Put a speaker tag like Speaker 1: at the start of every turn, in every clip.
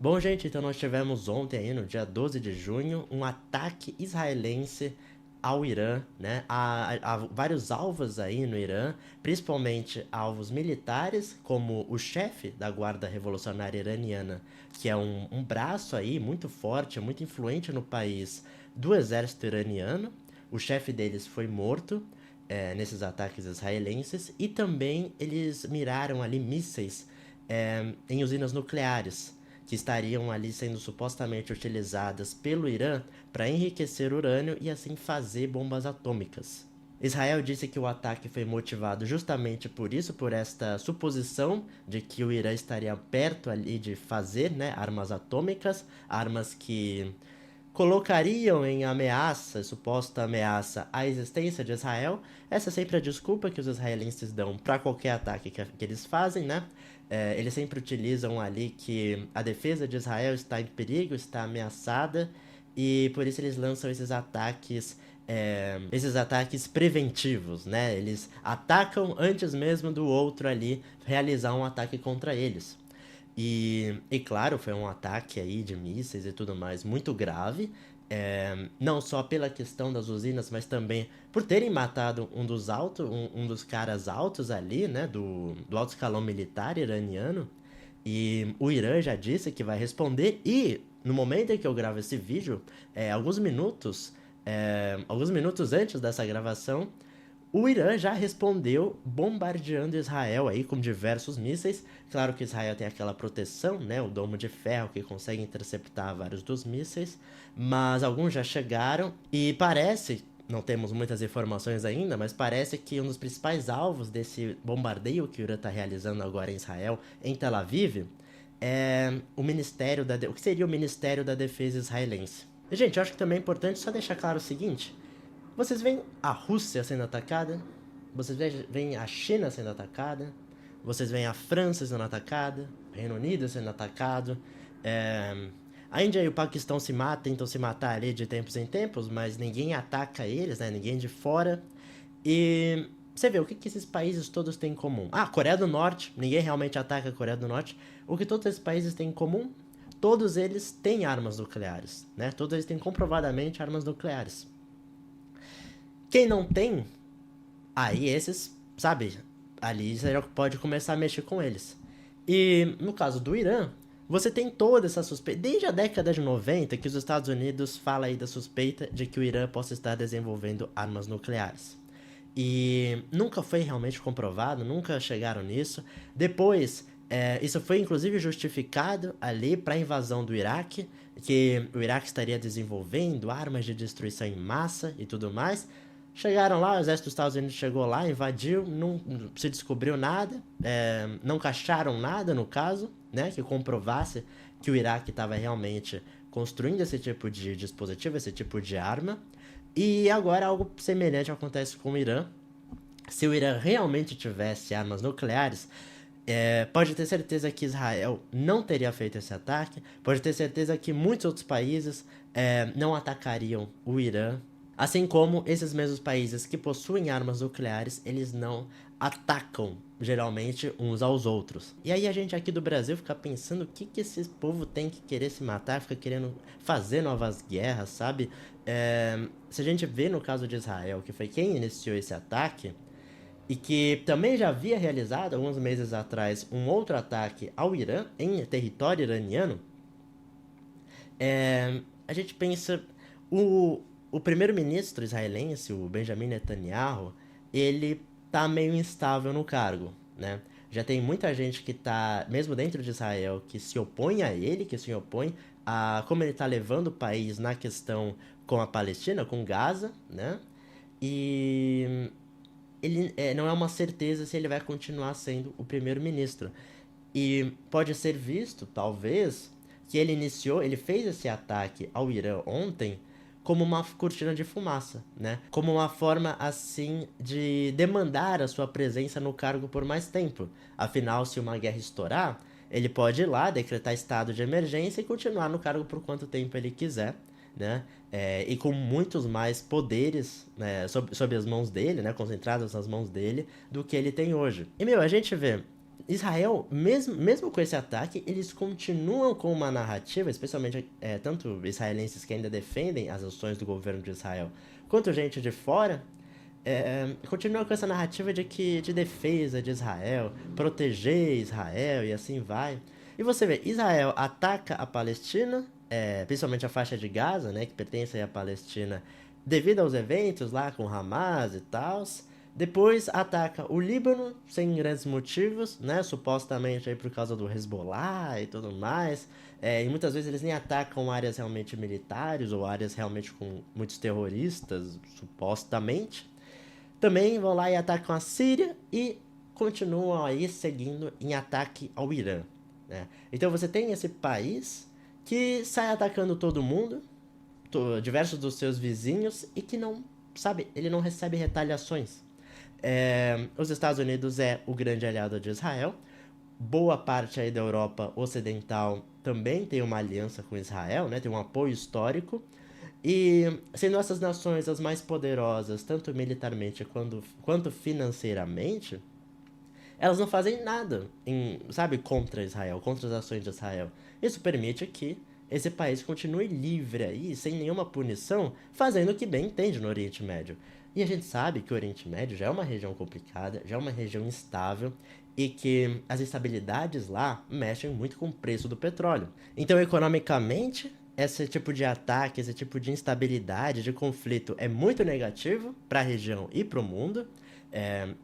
Speaker 1: Bom, gente, então nós tivemos ontem aí, no dia 12 de junho, um ataque israelense ao Irã, né? Há vários alvos aí no Irã, principalmente alvos militares, como o chefe da Guarda Revolucionária Iraniana, que é um braço aí muito forte, muito influente no país do exército iraniano. O chefe deles foi morto nesses ataques israelenses e também eles miraram ali mísseis em usinas nucleares que estariam ali sendo supostamente utilizadas pelo Irã para enriquecer urânio e assim fazer bombas atômicas. Israel disse que o ataque foi motivado justamente por isso, por esta suposição de que o Irã estaria perto ali de fazer, né, armas atômicas, armas que colocariam em ameaça, suposta ameaça, a existência de Israel. Essa é sempre a desculpa que os israelenses dão para qualquer ataque que eles fazem, né? Eles sempre utilizam ali que a defesa de Israel está em perigo, está ameaçada, e por isso eles lançam esses ataques preventivos, né? Eles atacam antes mesmo do outro ali realizar um ataque contra eles. E claro, foi um ataque aí de mísseis e tudo mais muito grave, não só pela questão das usinas, mas também por terem matado um dos caras altos ali, né, do alto escalão militar iraniano. E o Irã já disse que vai responder. E no momento em que eu gravo esse vídeo, alguns minutos antes dessa gravação, o Irã já respondeu bombardeando Israel aí com diversos mísseis. Claro que Israel tem aquela proteção, né, o domo de ferro que consegue interceptar vários dos mísseis, mas alguns já chegaram e parece, não temos muitas informações ainda, mas parece que um dos principais alvos desse bombardeio que o Irã está realizando agora em Israel, em Tel Aviv, é o que seria o Ministério da Defesa israelense. E, gente, eu acho que também é importante só deixar claro o seguinte: vocês veem a Rússia sendo atacada, vocês veem a China sendo atacada, vocês veem a França sendo atacada, o Reino Unido sendo atacado, é... a Índia e o Paquistão tentam se matar ali de tempos em tempos, mas ninguém ataca eles, né? Ninguém de fora. E você vê o que esses países todos têm em comum. Ah, Coreia do Norte, ninguém realmente ataca a Coreia do Norte. O que todos esses países têm em comum? Todos eles têm armas nucleares, né? Todos eles têm comprovadamente armas nucleares. Quem não tem, aí esses, sabe, ali você já pode começar a mexer com eles. E no caso do Irã, você tem toda essa suspeita. Desde a década de 90 que os Estados Unidos falam aí da suspeita de que o Irã possa estar desenvolvendo armas nucleares. E nunca foi realmente comprovado, nunca chegaram nisso. Depois, isso foi inclusive justificado ali para a invasão do Iraque, que o Iraque estaria desenvolvendo armas de destruição em massa e tudo mais. Chegaram lá, o exército dos Estados Unidos chegou lá, invadiu, não se descobriu nada, não cacharam nada no caso, né, que comprovasse que o Iraque estava realmente construindo esse tipo de dispositivo, esse tipo de arma. E agora algo semelhante acontece com o Irã. Se o Irã realmente tivesse armas nucleares, pode ter certeza que Israel não teria feito esse ataque, pode ter certeza que muitos outros países não atacariam o Irã, assim como esses mesmos países que possuem armas nucleares, eles não atacam geralmente uns aos outros. E aí a gente aqui do Brasil fica pensando o que esse povo tem que querer se matar, fica querendo fazer novas guerras, sabe? Se a gente vê no caso de Israel, que foi quem iniciou esse ataque, e que também já havia realizado alguns meses atrás um outro ataque ao Irã, em território iraniano, a gente pensa, o primeiro-ministro israelense, o Benjamin Netanyahu, ele tá meio instável no cargo, né? Já tem muita gente que tá, mesmo dentro de Israel, que se opõe a ele, que se opõe a como ele tá levando o país na questão com a Palestina, com Gaza, né? E ele não é uma certeza se ele vai continuar sendo o primeiro-ministro. E pode ser visto, talvez, que ele fez esse ataque ao Irã ontem como uma cortina de fumaça, né? Como uma forma, assim, de demandar a sua presença no cargo por mais tempo. Afinal, se uma guerra estourar, ele pode ir lá, decretar estado de emergência e continuar no cargo por quanto tempo ele quiser, né? E com muitos mais poderes, né, sob as mãos dele, né, concentrados nas mãos dele, do que ele tem hoje. E, meu, a gente vê, Israel, mesmo com esse ataque, eles continuam com uma narrativa, especialmente tanto israelenses que ainda defendem as ações do governo de Israel, quanto gente de fora, continua com essa narrativa de defesa de Israel, proteger Israel e assim vai. E você vê, Israel ataca a Palestina, principalmente a faixa de Gaza, né, que pertence à Palestina, devido aos eventos lá com Hamas e tal. Depois ataca o Líbano, sem grandes motivos, né, supostamente aí por causa do Hezbollah e tudo mais. E muitas vezes eles nem atacam áreas realmente militares ou áreas realmente com muitos terroristas, supostamente. Também vão lá e atacam a Síria e continuam aí seguindo em ataque ao Irã. Né? Então você tem esse país que sai atacando todo mundo, diversos dos seus vizinhos, e que não, sabe, ele não recebe retaliações. Os Estados Unidos é o grande aliado de Israel. Boa parte aí da Europa Ocidental também tem uma aliança com Israel, né? Tem um apoio histórico. E sendo essas nações as mais poderosas, tanto militarmente quanto financeiramente, elas não fazem nada, sabe, contra Israel, contra as ações de Israel. Isso permite que esse país continue livre aí, sem nenhuma punição, fazendo o que bem entende no Oriente Médio. E a gente sabe que o Oriente Médio já é uma região complicada, já é uma região instável, e que as instabilidades lá mexem muito com o preço do petróleo. Então, economicamente, esse tipo de ataque, esse tipo de instabilidade, de conflito é muito negativo para a região e para o mundo,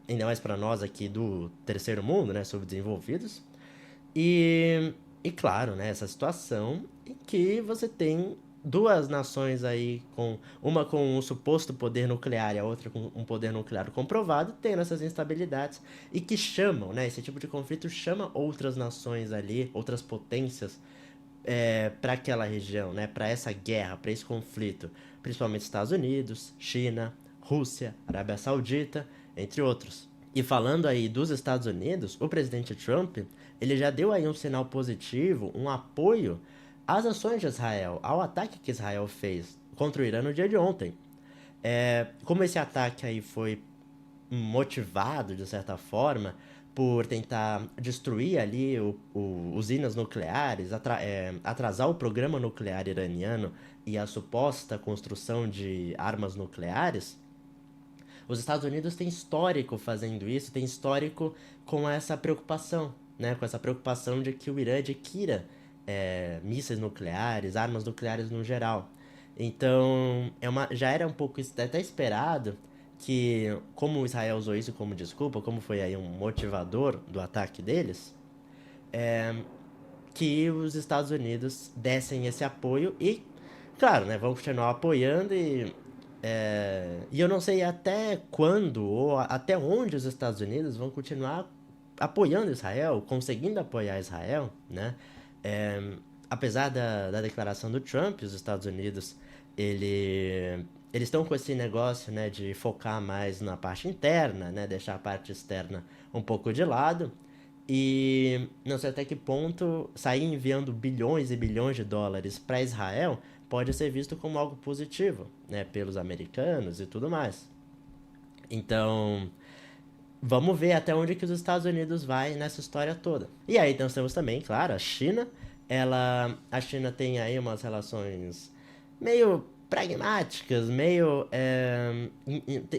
Speaker 1: ainda mais para nós aqui do terceiro mundo, né, subdesenvolvidos. E claro, né, essa situação em que você tem duas nações aí, uma com um suposto poder nuclear e a outra com um poder nuclear comprovado, tendo essas instabilidades e que chamam, né, esse tipo de conflito chama outras nações ali, outras potências para aquela região, né, para essa guerra, para esse conflito, principalmente Estados Unidos, China, Rússia, Arábia Saudita, entre outros. E falando aí dos Estados Unidos, o presidente Trump, ele já deu aí um sinal positivo, um apoio às ações de Israel, ao ataque que Israel fez contra o Irã no dia de ontem. Como esse ataque aí foi motivado, de certa forma, por tentar destruir ali usinas nucleares, atrasar o programa nuclear iraniano e a suposta construção de armas nucleares, os Estados Unidos têm histórico fazendo isso, tem histórico com essa preocupação, né? Com essa preocupação de que o Irã adquira mísseis nucleares, armas nucleares no geral. Então, já era um pouco até esperado que, como Israel usou isso como desculpa, como foi aí um motivador do ataque deles, que os Estados Unidos dessem esse apoio e, claro, né, vão continuar apoiando e eu não sei até quando ou até onde os Estados Unidos vão continuar apoiando Israel, conseguindo apoiar Israel, né? Apesar da declaração do Trump, os Estados Unidos, eles estão com esse negócio, né, de focar mais na parte interna, né, deixar a parte externa um pouco de lado. E não sei até que ponto sair enviando bilhões e bilhões de dólares para Israel pode ser visto como algo positivo, né, pelos americanos e tudo mais. Então, vamos ver até onde que os Estados Unidos vai nessa história toda. E aí nós temos também, claro, a China. A China tem aí umas relações meio pragmáticas, meio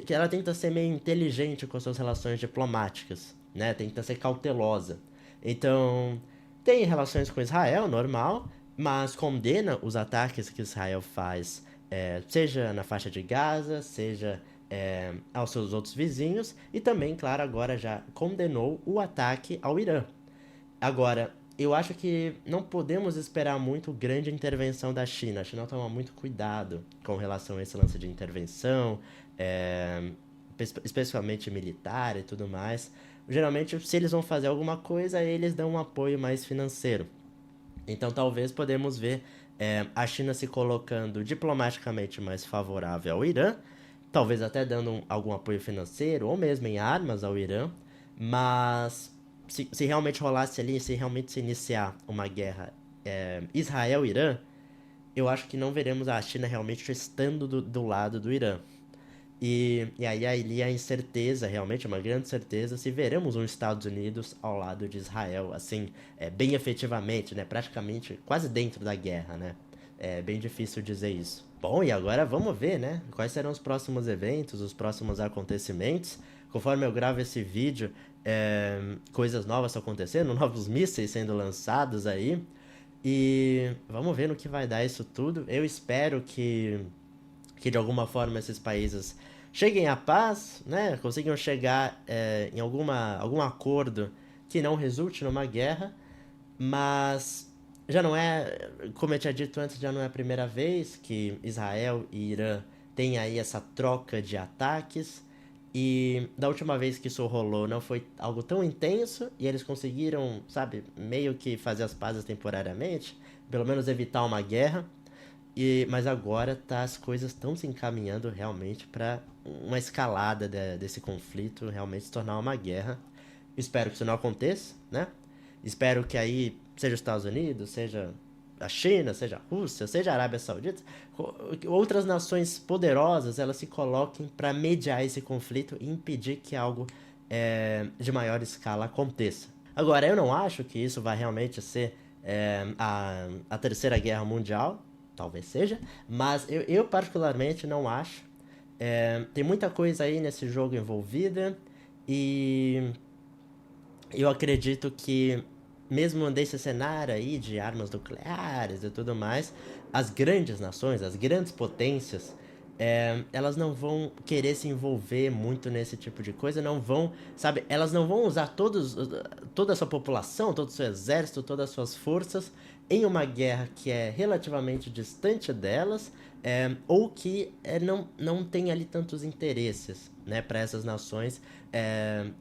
Speaker 1: que ela tenta ser meio inteligente com suas relações diplomáticas, né? Tenta ser cautelosa. Então, tem relações com Israel, normal, mas condena os ataques que Israel faz, seja na faixa de Gaza, seja aos seus outros vizinhos, e também, claro, agora já condenou o ataque ao Irã. Agora, eu acho que não podemos esperar muito grande intervenção da China. A China toma muito cuidado com relação a esse lance de intervenção, especialmente militar e tudo mais. Geralmente, se eles vão fazer alguma coisa, eles dão um apoio mais financeiro. Então, talvez podemos ver a China se colocando diplomaticamente mais favorável ao Irã, talvez até dando algum apoio financeiro ou mesmo em armas ao Irã, mas se realmente rolasse ali, se realmente se iniciar uma guerra Israel-Irã, eu acho que não veremos a China realmente estando do lado do Irã. E aí ali a incerteza, realmente uma grande certeza, se veremos um Estados Unidos ao lado de Israel, assim, bem efetivamente, né? Praticamente quase dentro da guerra, né? É bem difícil dizer isso. Bom, e agora vamos ver, né? Quais serão os próximos eventos, os próximos acontecimentos. Conforme eu gravo esse vídeo, coisas novas estão acontecendo, novos mísseis sendo lançados aí. E vamos ver no que vai dar isso tudo. Eu espero que de alguma forma esses países cheguem à paz, né? Consigam chegar em algum acordo que não resulte numa guerra, mas já não é, como eu tinha dito antes, já não é a primeira vez que Israel e Irã têm aí essa troca de ataques. E da última vez que isso rolou não foi algo tão intenso e eles conseguiram, sabe, meio que fazer as pazes temporariamente, pelo menos evitar uma guerra. Mas agora as coisas estão se encaminhando realmente para uma escalada desse conflito, realmente se tornar uma guerra. Espero que isso não aconteça, né? Espero que aí, seja os Estados Unidos, seja a China, seja a Rússia, seja a Arábia Saudita, outras nações poderosas, elas se coloquem para mediar esse conflito e impedir que algo de maior escala aconteça. Agora, eu não acho que isso vai realmente ser a Terceira Guerra Mundial, talvez seja, mas eu particularmente não acho. Tem muita coisa aí nesse jogo envolvida e eu acredito que mesmo nesse cenário aí de armas nucleares e tudo mais, as grandes nações, as grandes potências, elas não vão querer se envolver muito nesse tipo de coisa, não vão, sabe, elas não vão usar toda a sua população, todo o seu exército, todas as suas forças em uma guerra que é relativamente distante delas, ou que não tem ali tantos interesses, né, para essas nações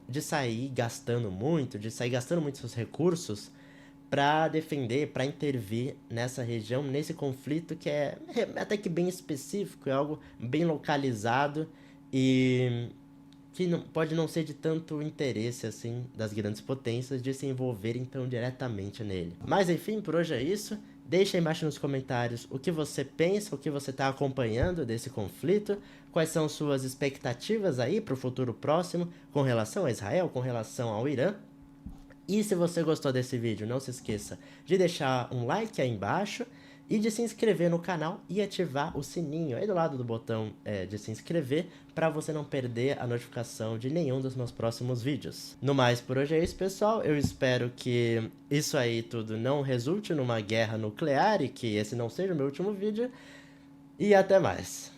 Speaker 1: de sair gastando muito, seus recursos para defender, para intervir nessa região, nesse conflito que é até que bem específico, é algo bem localizado e que pode não ser de tanto interesse assim das grandes potências de se envolverem tão diretamente nele. Mas enfim, por hoje é isso. Deixa aí embaixo nos comentários o que você pensa, o que você está acompanhando desse conflito, quais são suas expectativas aí para o futuro próximo com relação a Israel, com relação ao Irã. E se você gostou desse vídeo, não se esqueça de deixar um like aí embaixo e de se inscrever no canal e ativar o sininho aí do lado do botão de se inscrever para você não perder a notificação de nenhum dos meus próximos vídeos. No mais, por hoje é isso, pessoal. Eu espero que isso aí tudo não resulte numa guerra nuclear e que esse não seja o meu último vídeo. E até mais.